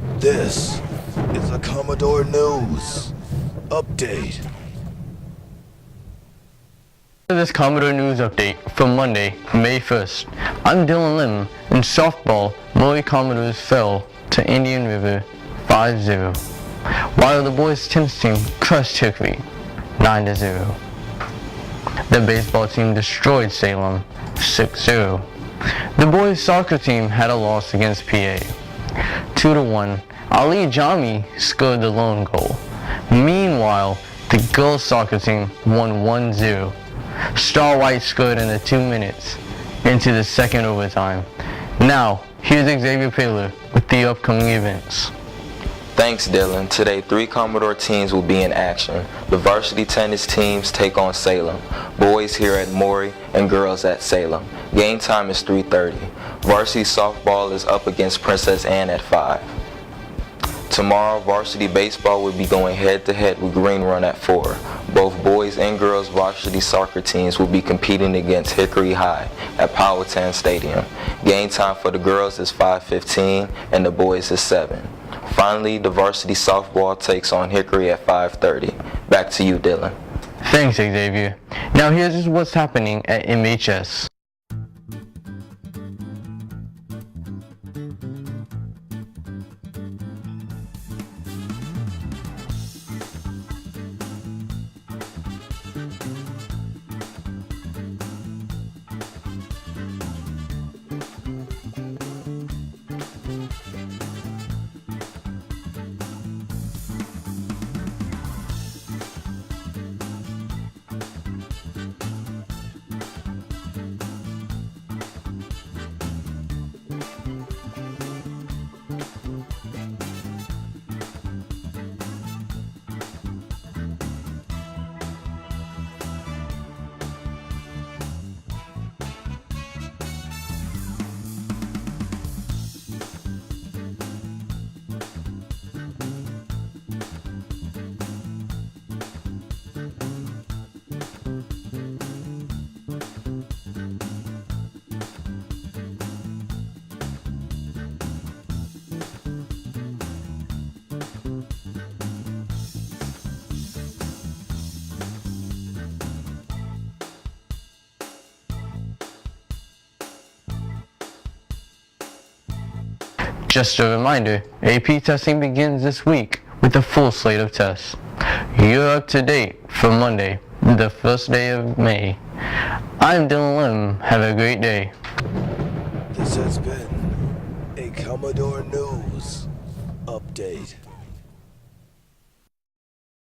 This is a Commodore News Update. This Commodore News Update for Monday, May 1st. I'm Dylan Lim. In softball, Maury Commodores fell to Indian River 5-0, while the boys' tennis team crushed Hickory 9-0. The baseball team destroyed Salem 6-0. The boys' soccer team had a loss against PA 2-1. Ali Jami scored the lone goal. Meanwhile, the girls' soccer team won 1-0. Star White scored in the 2 minutes into the second overtime. Now, here's Xavier Paler with the upcoming events. Thanks, Dylan. Today, 3 Commodore teams will be in action. The varsity tennis teams take on Salem. Boys here at Maury and girls at Salem. Game time is 3:30. Varsity softball is up against Princess Anne at 5. Tomorrow, varsity baseball will be going head-to-head with Green Run at 4. Both boys and girls varsity soccer teams will be competing against Hickory High at Powhatan Stadium. Game time for the girls is 5:15 and the boys is 7. Finally, the varsity softball takes on Hickory at 5:30. Back to you, Dylan. Thanks, Xavier. Now here's what's happening at MHS. Just a reminder, AP testing begins this week with a full slate of tests. You're up to date for Monday, the first day of May. I'm Dylan Lim. Have a great day. This has been a Commodore News Update.